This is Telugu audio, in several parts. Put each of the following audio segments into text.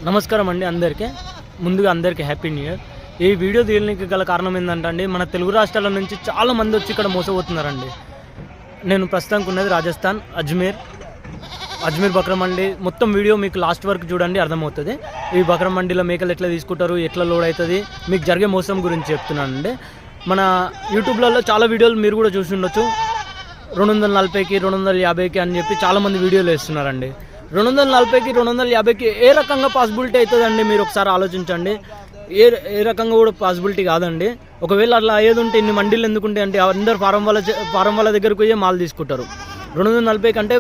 నమస్కారం అండి అందరికీ. ముందుగా అందరికీ హ్యాపీ న్యూ ఇయర్. ఈ వీడియో తీయడానికి గల కారణం ఏంటంటే అండి, మన తెలుగు రాష్ట్రాల నుంచి చాలా మంది వచ్చి ఇక్కడ మోసపోతున్నారండి. నేను ప్రస్తుతానికి ఉన్నది రాజస్థాన్ అజ్మీర్ బక్రా మండి. మొత్తం వీడియో మీకు లాస్ట్ వరకు చూడండి, అర్థమవుతుంది. ఈ బక్రా మండిలో మేకలు ఎట్లా తీసుకుంటారు, ఎట్లా లోడ్ అవుతుంది, మీకు జరిగే మోసం గురించి చెప్తున్నానండి. మన యూట్యూబ్లలో చాలా వీడియోలు మీరు కూడా చూసి ఉండొచ్చు. 240కి 250కి అని చెప్పి చాలామంది వీడియోలు వేస్తున్నారండి. 240కి 250కి ఏ రకంగా పాసిబిలిటీ అవుతుందండి? మీరు ఒకసారి ఆలోచించండి. ఏ రకంగా కూడా పాసిబిలిటీ కాదండి. ఒకవేళ అట్లా అయ్యేది ఉంటే ఇన్ని మండీలు ఎందుకుంటే అంటే అందరు ఫారం వాళ్ళ దగ్గరకు పోయి మాల్ తీసుకుంటారు. 240కి అంటే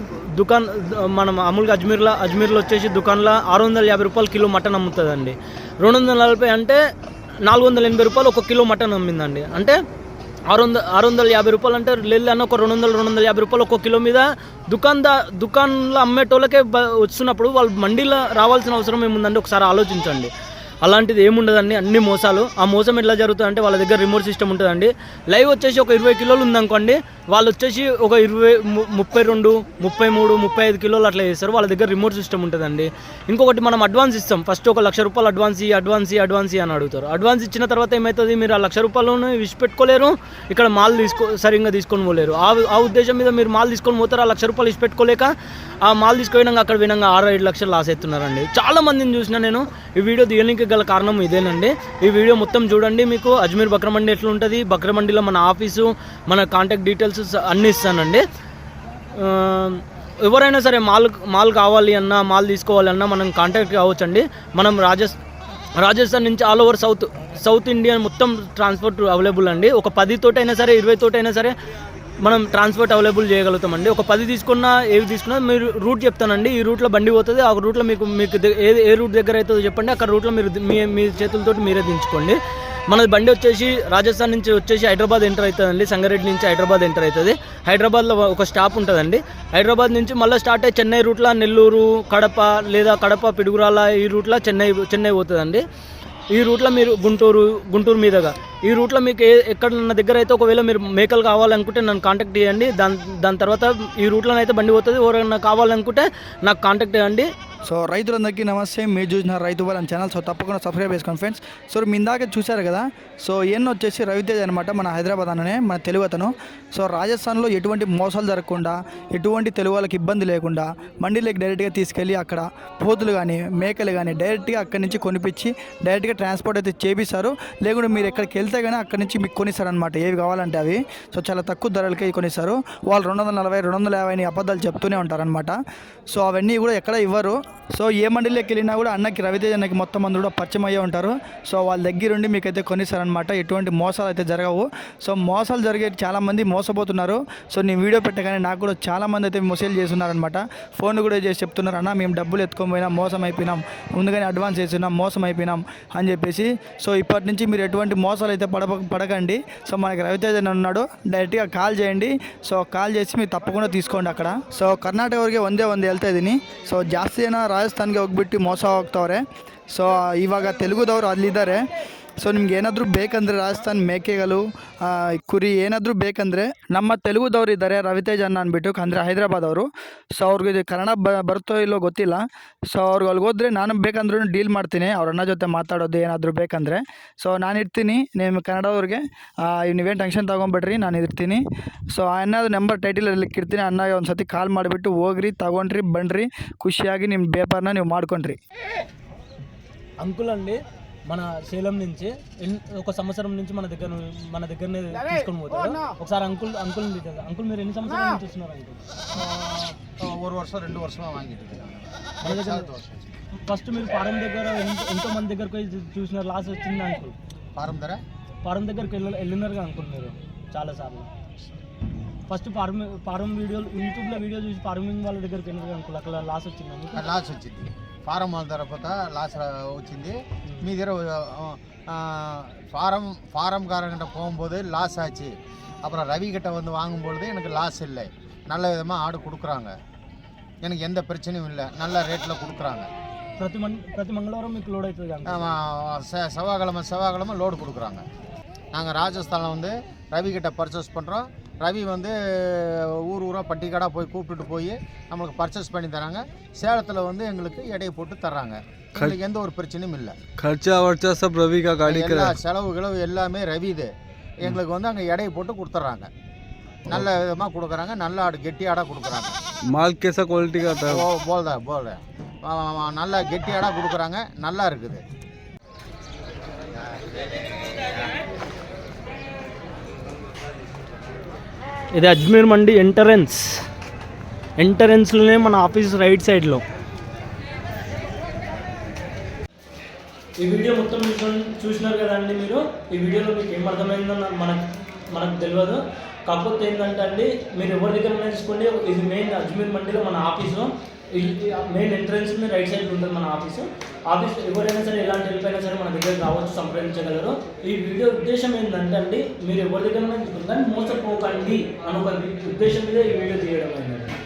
మనం మామూలుగా అజ్మీర్లో వచ్చేసి దుకాణంలో 650 రూపాయలు కిలో మటన్ అమ్ముతుందండి. 240 అంటే 480 రూపాయలు ఒక కిలో మటన్ అమ్మిందండి. అంటే 650 రూపాయలు అంటే లేదు అన్న ఒక 250 రూపాయలు ఒక్కో కిలో మీద దుకాణంలో అమ్మేటోళ్ళకే వస్తున్నప్పుడు వాళ్ళు మండీలో రావాల్సిన అవసరం ఏముందండి? ఒకసారి ఆలోచించండి. అలాంటిది ఏముండదండి, అన్ని మోసాలు. ఆ మోసం ఎట్లా జరుగుతుందంటే వాళ్ళ దగ్గర రిమోట్ సిస్టమ్ ఉంటుందండి. లైవ్ వచ్చేసి ఒక 20 కిలోలు ఉందనుకోండి, వాళ్ళు వచ్చేసి ఒక 32, 33, 35 కిలోలు అట్లా చేస్తారు. వాళ్ళ దగ్గర రిమోట్ సిస్టమ్ ఉంటుందండి. ఇంకొకటి మనం అడ్వాన్స్ ఇస్తాం. ఫస్ట్ ఒక 1,00,000 రూపాయలు అడ్వాన్స్ అని అడుగుతారు. అడ్వాన్స్ ఇచ్చిన తర్వాత ఏమవుతుంది, మీరు ఆ 1,00,000 రూపాయలను విడిచిపెట్టుకోలేరు, ఇక్కడ మాల్ సరిగ్గా తీసుకొని పోలేరు. ఆ ఉద్దేశం మీద మీరు మాల్ తీసుకొని పోతారు. ఆ 1,00,000 రూపాయలు విడిచిపెట్టుకోలేక ఆ మాల్ తీసుకుపోయినాక అక్కడ వినంగా 6-7 లక్షలు లాస్ అవుతున్నారండి. చాలా మందిని చూసినా నేను. ఈ వీడియో తీయడానికి గల కారణం ఇదేనండి. ఈ వీడియో మొత్తం చూడండి. మీకు అజ్మీర్ బక్రా మండి ఎట్లా ఉంటుంది, బక్రా మండిలో మన ఆఫీసు, మన కాంటాక్ట్ డీటెయిల్స్ అన్నీ ఇస్తానండి. ఎవరైనా సరే మాల్ కావాలి అన్నా, మాల్ తీసుకోవాలి అన్నా మనం కాంటాక్ట్ కావచ్చండి. మనం రాజస్థాన్ నుంచి ఆల్ ఓవర్ సౌత్ ఇండియా మొత్తం ట్రాన్స్పోర్ట్ అవైలబుల్ అండి. ఒక 10 తోటైనా సరే 20 తోటైనా సరే మనం ట్రాన్స్పోర్ట్ అవైలబుల్ చేయగలుగుతామండి. ఒక 10 తీసుకున్నా ఏవి తీసుకున్నా మీరు రూట్ చెప్తానండి. ఈ రూట్లో బండి పోతుంది, ఆ రూట్లో మీకు ఏ రూట్ దగ్గర అవుతుందో చెప్పండి. అక్కడ రూట్లో మీరు మీ చేతులతో మీరే దించుకోండి. మనది బండి వచ్చేసి రాజస్థాన్ నుంచి వచ్చేసి హైదరాబాద్ ఎంటర్ అవుతుందండి. సంగారెడ్డి నుంచి హైదరాబాద్ ఎంటర్ అవుతుంది. హైదరాబాద్లో ఒక స్టాప్ ఉంటుందండి. హైదరాబాద్ నుంచి మళ్ళీ స్టార్ట్ అయ్యి చెన్నై రూట్లో నెల్లూరు, కడప లేదా కడప పిడుగురాల ఈ రూట్లో చెన్నై పోతుందండి. ఈ రూట్లో మీరు గుంటూరు మీదుగా ఈ రూట్లో మీకు ఎక్కడ నా దగ్గర అయితే ఒకవేళ మీరు మేకలు కావాలనుకుంటే నన్ను కాంటాక్ట్ చేయండి. దాని తర్వాత ఈ రూట్లో అయితే బండి పోతుంది. ఎవరైనా కావాలనుకుంటే నాకు కాంటాక్ట్ చేయండి. సో రైతులందరికీ నమస్తే. మీరు చూసిన రైతు వాళ్ళ ఛానల్. సో తప్పకుండా సబ్స్క్రైబ్ చేసుకోండి ఫ్రెండ్స్. సో మీ ఇందాక చూశారు కదా. సో ఈయన వచ్చేసి రవితేజ్ అనమాట, మన హైదరాబాద్ అన్ననే, మన తెలుగు అతను. సో రాజస్థాన్లో ఎటువంటి మోసాలు జరగకుండా, ఎటువంటి తెలుగు వాళ్ళకి ఇబ్బంది లేకుండా మండీలోకి డైరెక్ట్గా తీసుకెళ్ళి అక్కడ పోతులు కానీ మేకలు కానీ డైరెక్ట్గా అక్కడి నుంచి కొనిపించి డైరెక్ట్గా ట్రాన్స్పోర్ట్ అయితే చేపిస్తారు. లేకుంటే మీరు ఎక్కడికి వెళ్తే కానీ అక్కడి నుంచి మీకు కొనిస్తారనమాట, ఏవి కావాలంటే అవి. సో చాలా తక్కువ ధరలకే కొనిస్తారు. వాళ్ళు 240, 250 అబద్ధాలు చెప్తూనే ఉంటారనమాట. సో అవన్నీ కూడా ఎక్కడ ఇవ్వరు. సో ఏ మండలిలోకి వెళ్ళినా కూడా అన్నకి రవితేజ్ అన్నకి మొత్తం మంది కూడా పరిచయం అయ్యే ఉంటారు. సో వాళ్ళ దగ్గరుండి మీకైతే కొనిస్తారనమాట. ఎటువంటి మోసాలు అయితే జరగవు. సో మోసాలు జరిగే చాలామంది మోసపోతున్నారు. సో నేను వీడియో పెట్టగానే నాకు కూడా చాలామంది అయితే మెసేజ్ చేస్తున్నారనమాట. ఫోన్ కూడా చేసి చెప్తున్నారు, అన్న మేము డబ్బులు ఎత్తుకోపోయినా మోసం అయిపోయినాం, ముందుగానే అడ్వాన్స్ చేసినాం, మోసం అయిపోయినాం అని చెప్పేసి. సో ఇప్పటి నుంచి మీరు ఎటువంటి మోసాలు అయితే పడకండి. సో మనకి రవితేజ్ అన్న ఉన్నాడు, డైరెక్ట్గా కాల్ చేయండి. ಸೊ ಕಾಲ್ చేಸಿ మీరు ತಪ್ಪకుండా తీసుకోండి ಅక్కడ. ಸೊ ಕರ್ನಾಟಕವರೆಗೆ ಒಂದೇ ಹೇಳ್ತಾ ಇದ್ದೀನಿ. ಸೊ ಜಾಸ್ತಿ ಜನ ರಾಜಸ್ಥಾನ್ಗೆ ಹೋಗ್ಬಿಟ್ಟು ಮೋಸ ಹೋಗ್ತವ್ರೆ. ಸೊ ಇವಾಗ ತೆಲುಗುದವರು ಅಲ್ಲಿದ್ದಾರೆ. ಸೊ ನಿಮ್ಗೆ ಏನಾದರೂ ಬೇಕಂದರೆ ರಾಜಸ್ಥಾನ್ ಮೇಕೆಗಳು, ಕುರಿ ಏನಾದರೂ ಬೇಕಂದರೆ ನಮ್ಮ ತೆಲುಗುದವ್ರು ಇದ್ದಾರೆ, ರವಿತೇಜ್ ಅನ್ನ ಅಂದ್ಬಿಟ್ಟು, ಅಂದರೆ ಹೈದರಾಬಾದ್ ಅವರು. ಸೊ ಅವ್ರಿಗೆ ಕನ್ನಡ ಬರುತ್ತೋ ಇಲ್ಲೋ ಗೊತ್ತಿಲ್ಲ. ಸೊ ಅವ್ರಿಗೆ ಅಲ್ಲಿಗೆ ಹೋದರೆ ನಾನು ಬೇಕಂದ್ರೂ ಡೀಲ್ ಮಾಡ್ತೀನಿ, ಅವ್ರ ಅಣ್ಣ ಜೊತೆ ಮಾತಾಡೋದು ಏನಾದರೂ ಬೇಕಂದರೆ. ಸೊ ನಾನು ಇರ್ತೀನಿ, ನಿಮ್ಮ ಕನ್ನಡವ್ರಿಗೆ ನೀವೇನು ಟೆನ್ಷನ್ ತೊಗೊಂಬಿಡ್ರಿ, ನಾನು ಇರ್ತೀನಿ. ಸೊ ಅನ್ನೋದು ನಂಬರ್ ಟೈಟಲಲ್ಲಿ ಇರ್ತೀನಿ. ಅಣ್ಣಗೆ ಒಂದು ಸತಿ ಕಾಲ್ ಮಾಡಿಬಿಟ್ಟು ಹೋಗ್ರಿ, ತಗೊಂಡ್ರಿ, ಬನ್ನಿರಿ, ಖುಷಿಯಾಗಿ ನಿಮ್ಮ ವ್ಯಾಪಾರನ ನೀವು ಮಾಡ್ಕೊಂಡ್ರಿ. అంకుల్ అండి మన సేలం నుంచి ఒక సంవత్సరం నుంచి మన దగ్గరనే తీసుకొని పోతారు. ఒకసారి అంకుల్ మీరు ఎన్ని సంవత్సరాల నుంచి వస్తున్నారు? ఒక వర్షం 2 వర్షం ఫస్ట్ మీరు ఫారం దగ్గర ఎంతో మంది దగ్గరకు చూసినారు, లాస్ వచ్చింది అంకుల్? ఫారం దగ్గరికి వెళ్ళినారుగా అంకుల్ మీరు చాలాసార్లు. ఫస్ట్ ఫారం వీడియోలు యూట్యూబ్లో వీడియో చూసి ఫార్మింగ్ వాళ్ళ దగ్గరికి వెళ్ళినారు అంకుల్, అక్కడ లాస్ వచ్చింది? లాస్ వచ్చింది. ఫారం వాళ్ళ తర్వాత లాస్ వచ్చింది. మీ దగ్గర ஃபாரம்காரங்கிட்ட போகும்போது லாஸ் ஆச்சு. அப்புறம் ரவி கிட்ட வந்து வாங்கும்பொழுது எனக்கு லாஸ் இல்லை. நல்ல விதமாக ஆடு கொடுக்குறாங்க, எனக்கு எந்த பிரச்சனையும் இல்லை, நல்ல ரேட்டில் கொடுக்குறாங்க. ప్రతి మంగళవారం మీకు లోడ్ అవుతుంది? செவ்வாய்க்கிழமை லோடு கொடுக்குறாங்க. நாங்கள் ராஜஸ்தானில் வந்து ரவி கிட்ட பர்ச்சேஸ் பண்ணுறோம். ரவி வந்து ஊர் ஊராக பட்டிக்காடாக போய் கூப்பிட்டுட்டு போய் நம்மளுக்கு பர்ச்சேஸ் பண்ணி தராங்க. சேலத்தில் வந்து எங்களுக்கு எடையை போட்டு தர்றாங்க. எங்களுக்கு எந்த ஒரு பிரச்சனையும் இல்லை. खर्चा वर्चा सब रवि का गाड़ी का எல்லா செலவு கிளவு எல்லாமே ரவி இது. எங்களுக்கு வந்து அங்கே எடையை போட்டு கொடுத்துட்றாங்க. நல்ல விதமாக கொடுக்குறாங்க. நல்ல ஆடு கெட்டி ஆடாக கொடுக்குறாங்க. माल कैसा क्वालिटी का आता है? போல் நல்லா கெட்டி ஆடாக கொடுக்குறாங்க. நல்லா இருக்குது. ఇది అజ్మీర్ మండి ఎంట్రన్స్లోనే మన ఆఫీస్ రైట్ సైడ్లో. ఈ వీడియో మొత్తం చూసినారు కదండి మీరు. ఈ వీడియోలో మీకు ఏం అర్థమైందో మనకు తెలియదు. కాకపోతే ఏంటంటే అండి, మీరు ఎవరి దగ్గర తీసుకోండి, ఇది మెయిన్ అజ్మీర్ మండిలో మన ఆఫీసు. మెయిన్ ఎంట్రన్స్లో రైట్ సైడ్ ఉంటుంది మన ఆఫీస్. ఎవరైనా సరే ఎలాంటి హెల్ప్ అయినా సరే మన దగ్గర రావచ్చు, సంప్రదించగలరు. ఈ వీడియో ఉద్దేశం ఏంటంటే అండి, మీరు ఎవరి దగ్గర తీసుకుంటే మోసపోకండి అనుకోండి ఉద్దేశం మీద ఈ వీడియో తీయడం అయిందండి.